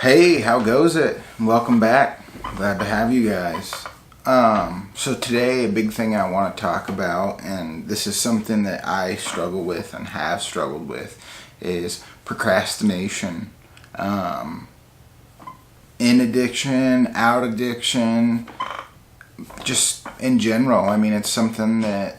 Hey, how goes it? Welcome back. Glad to have you guys. So today a big thing I want to talk about, and this is something that I struggle with and have struggled with, is procrastination. In addiction, out addiction, just in general. I mean, it's something that,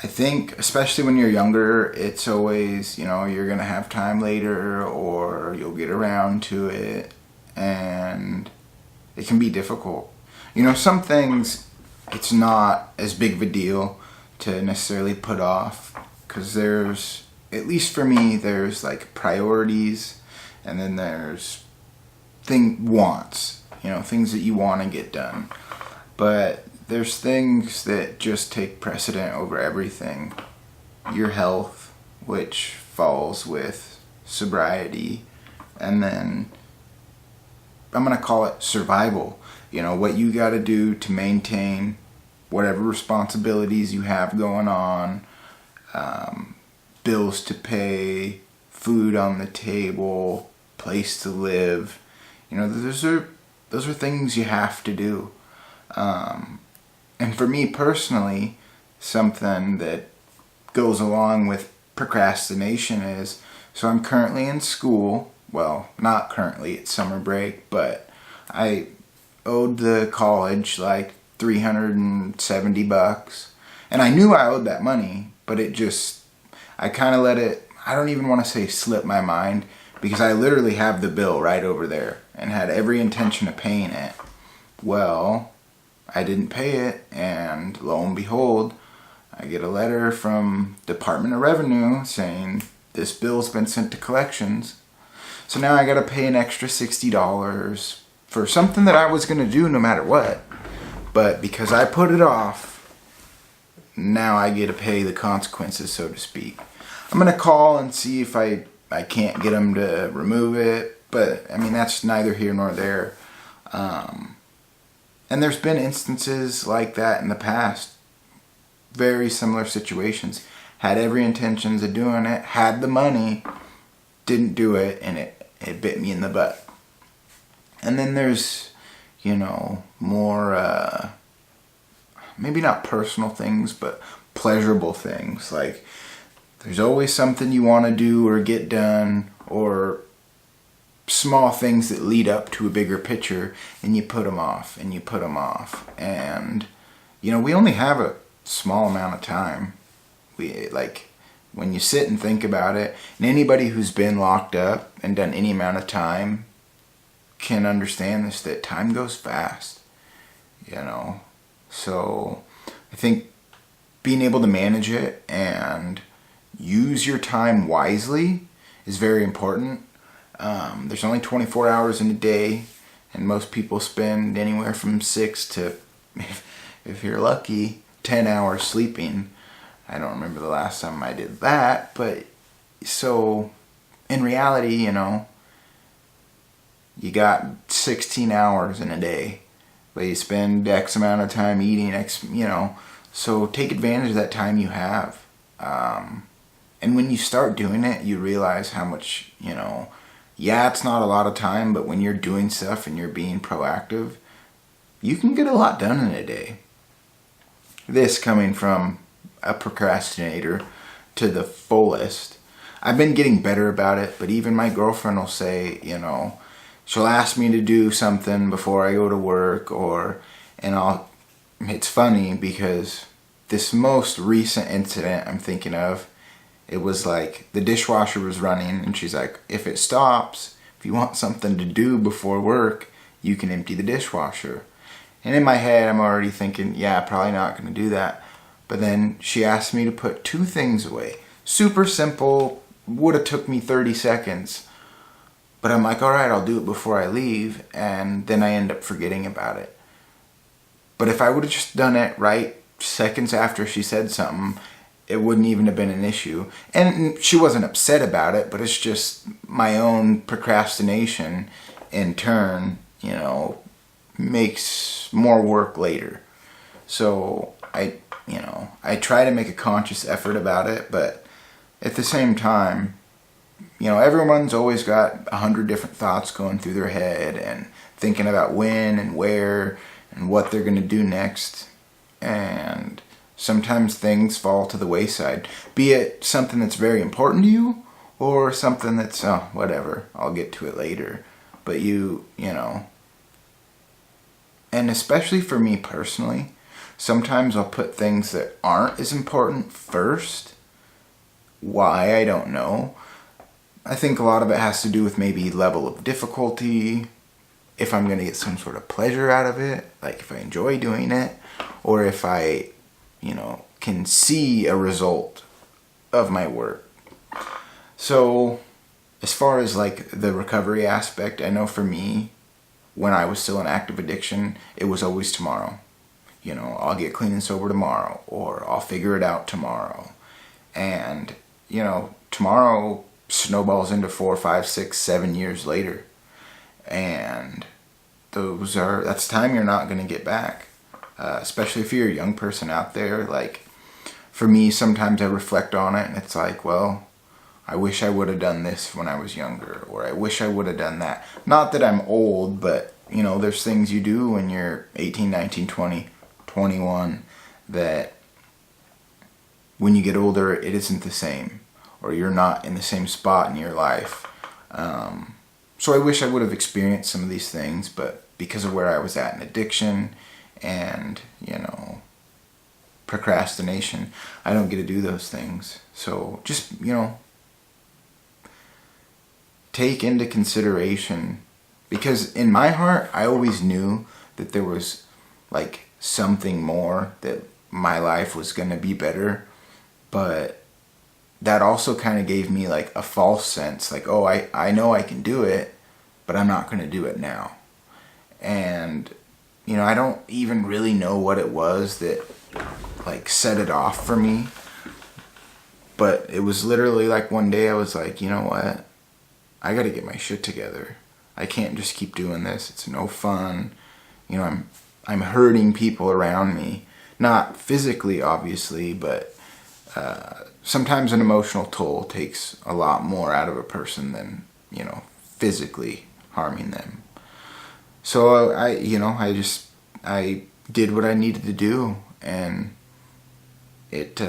I think, especially when you're younger, it's always, you're going to have time later or you'll get around to it, and it can be difficult. Some things, it's not as big of a deal to necessarily put off, because there's, at least for me, there's like priorities, and then there's wants, things that you want to get done. But there's things that just take precedent over everything. Your health, which falls with sobriety, and then I'm going to call it survival. What you got to do to maintain whatever responsibilities you have going on, bills to pay, food on the table, place to live. Those are things you have to do. And for me personally, something that goes along with procrastination is, so I'm currently in school. Well, not currently, it's summer break, but I owed the college like $370, and I knew I owed that money, but I kind of let it, I don't even want to say slip my mind, because I literally have the bill right over there and had every intention of paying it. Well, I didn't pay it, and lo and behold, I get a letter from Department of Revenue saying this bill's been sent to collections. So now I gotta pay an extra $60 for something that I was gonna do no matter what. But because I put it off, now I get to pay the consequences, so to speak. I'm gonna call and see if I can't get them to remove it, but I mean, that's neither here nor there. And there's been instances like that in the past. Very similar situations. Had every intentions of doing it, had the money, didn't do it, and it bit me in the butt. And then there's, more, maybe not personal things, but pleasurable things. Like, there's always something you want to do or get done, or small things that lead up to a bigger picture, and you put them off and you put them off. And we only have a small amount of time. When you sit and think about it, and anybody who's been locked up and done any amount of time can understand this, that time goes fast. So I think being able to manage it and use your time wisely is very important. There's only 24 hours in a day, and most people spend anywhere from 6 to, if you're lucky, 10 hours sleeping. I don't remember the last time I did that, but so in reality, you got 16 hours in a day, but you spend X amount of time eating, so take advantage of that time you have. And when you start doing it, you realize how much, it's not a lot of time, but when you're doing stuff and you're being proactive, you can get a lot done in a day. This coming from a procrastinator to the fullest. I've been getting better about it, but even my girlfriend will say, she'll ask me to do something before I go to work, it's funny because this most recent incident I'm thinking of, it was like the dishwasher was running, and she's like, if it stops, if you want something to do before work, you can empty the dishwasher. And in my head, I'm already thinking, probably not going to do that. But then she asked me to put 2 things away. Super simple, would have took me 30 seconds. But I'm like, all right, I'll do it before I leave. And then I end up forgetting about it. But if I would have just done it right seconds after she said something, it wouldn't even have been an issue. And she wasn't upset about it, but it's just my own procrastination in turn, makes more work later. So I try to make a conscious effort about it, but at the same time, everyone's always got 100 different thoughts going through their head and thinking about when and where and what they're going to do next. And sometimes things fall to the wayside, be it something that's very important to you or something that's, whatever, I'll get to it later. But and especially for me personally, sometimes I'll put things that aren't as important first. Why, I don't know. I think a lot of it has to do with maybe level of difficulty, if I'm going to get some sort of pleasure out of it, like if I enjoy doing it, or if I, can see a result of my work. So, as far as like the recovery aspect, I know for me, when I was still in active addiction, it was always tomorrow. I'll get clean and sober tomorrow, or I'll figure it out tomorrow. And, tomorrow snowballs into 4, 5, 6, 7 years later. And that's time you're not going to get back. Especially if you're a young person out there. Like, for me, sometimes I reflect on it and it's like, well, I wish I would have done this when I was younger, or I wish I would have done that. Not that I'm old, but, there's things you do when you're 18, 19, 20, 21 that when you get older, it isn't the same, or you're not in the same spot in your life. So I wish I would have experienced some of these things, but because of where I was at in addiction and, procrastination, I don't get to do those things. So just, take into consideration, because in my heart, I always knew that there was like something more, that my life was going to be better, but that also kind of gave me like a false sense, like, oh, I know I can do it, but I'm not going to do it now. And, I don't even really know what it was that like set it off for me. But it was literally like one day I was like, you know what? I got to get my shit together. I can't just keep doing this. It's no fun. I'm hurting people around me. Not physically, obviously, but sometimes an emotional toll takes a lot more out of a person than, physically harming them. So I did what I needed to do, and it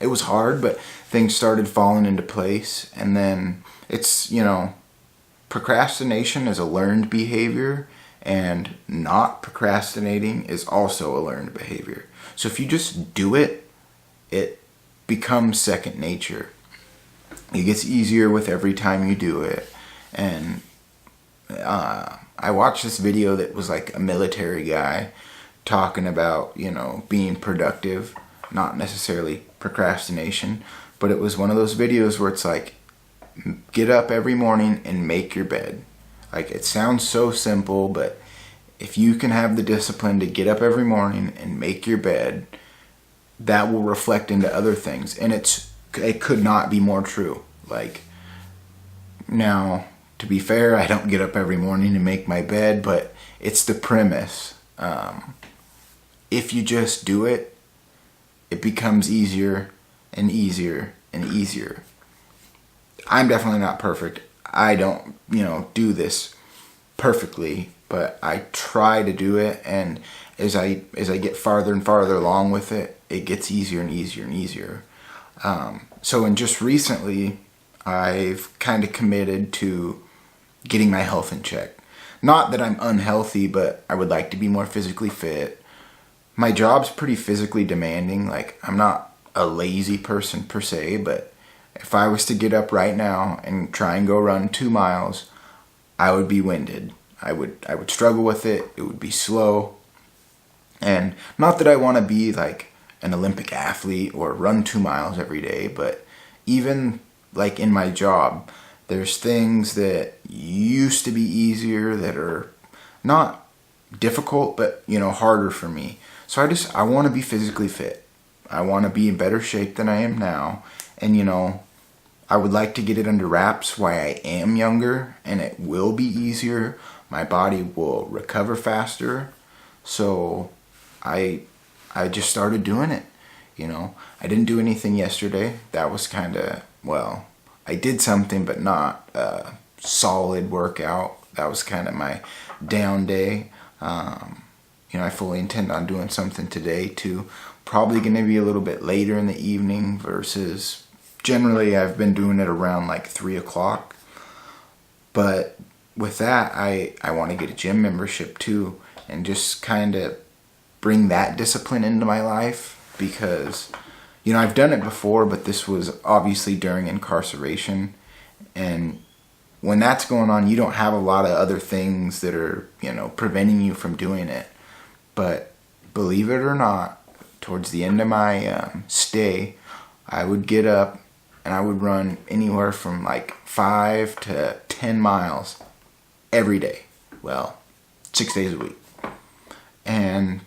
was hard, but things started falling into place. And then it's, procrastination is a learned behavior, and not procrastinating is also a learned behavior. So if you just do it, it becomes second nature. It gets easier with every time you do it. And I watched this video that was like a military guy talking about, being productive, not necessarily procrastination, but it was one of those videos where it's like, get up every morning and make your bed. Like, it sounds so simple, but if you can have the discipline to get up every morning and make your bed, that will reflect into other things. And it could not be more true. Like, now, to be fair, I don't get up every morning and make my bed, but it's the premise. If you just do it, it becomes easier and easier and easier. I'm definitely not perfect. I don't, do this perfectly, but I try to do it, and as I get farther and farther along with it, it gets easier and easier and easier. And just recently, I've kind of committed to getting my health in check. Not that I'm unhealthy, but I would like to be more physically fit. My job's pretty physically demanding. Like, I'm not a lazy person per se, but if I was to get up right now and try and go run 2 miles, I would be winded. I would struggle with it. It would be slow. And not that I want to be like an Olympic athlete or run 2 miles every day, but even like in my job, there's things that used to be easier that are not difficult, but harder for me. So I want to be physically fit. I want to be in better shape than I am now. And I would like to get it under wraps while I am younger, and it will be easier. My body will recover faster. So I just started doing it. I didn't do anything yesterday. That was kind of, I did something, but not a solid workout. That was kind of my down day. I fully intend on doing something today too. Probably going to be a little bit later in the evening versus generally I've been doing it around like 3 o'clock. But with that, I want to get a gym membership too and just kind of bring that discipline into my life because, I've done it before, but this was obviously during incarceration. And when that's going on, you don't have a lot of other things that are, preventing you from doing it. But believe it or not, towards the end of my stay, I would get up and I would run anywhere from like 5 to 10 miles every day. Well, 6 days a week. And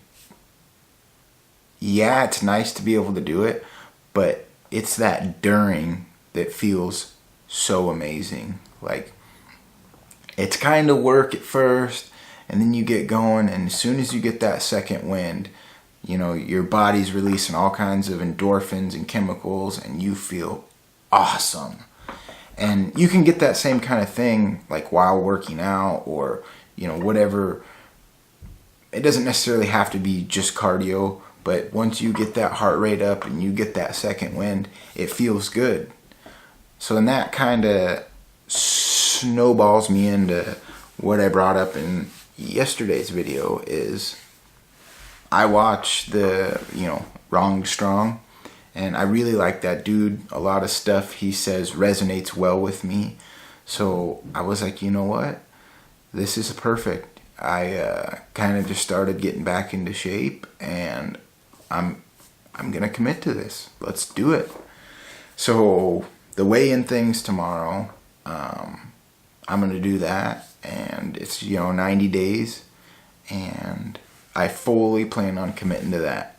yeah, it's nice to be able to do it, but it's that during that feels so amazing. Like, it's kind of work at first, and then you get going, and as soon as you get that second wind, your body's releasing all kinds of endorphins and chemicals, and you feel awesome. And you can get that same kind of thing like while working out or, whatever. It doesn't necessarily have to be just cardio, but once you get that heart rate up and you get that second wind, it feels good. So then that kind of snowballs me into what I brought up in yesterday's video is I watched the, Wrong Strong, and I really like that dude. A lot of stuff he says resonates well with me. So I was like, you know what? This is perfect. I kind of just started getting back into shape, and I'm gonna commit to this. Let's do it. So the weigh-in thing's tomorrow. I'm gonna do that, and it's 90 days, and I fully plan on committing to that.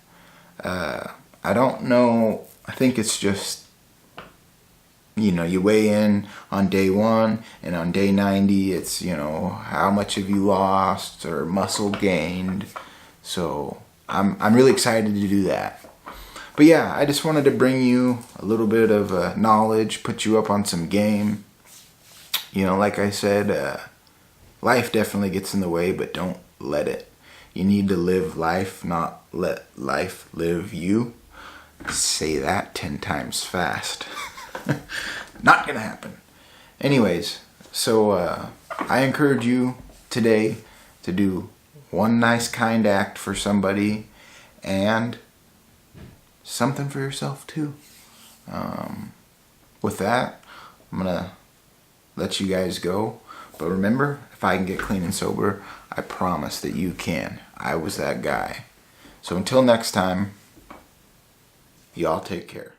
I don't know. I think it's just you weigh in on day 1, and on day 90, it's how much have you lost or muscle gained. So I'm really excited to do that. But yeah, I just wanted to bring you a little bit of knowledge, put you up on some game. Like I said, life definitely gets in the way, but don't let it. You need to live life, not let life live you. Say that 10 times fast. Not gonna happen. Anyways, so I encourage you today to do one nice kind act for somebody and something for yourself too. With that, I'm gonna let you guys go. But remember, if I can get clean and sober, I promise that you can. I was that guy. So until next time, y'all take care.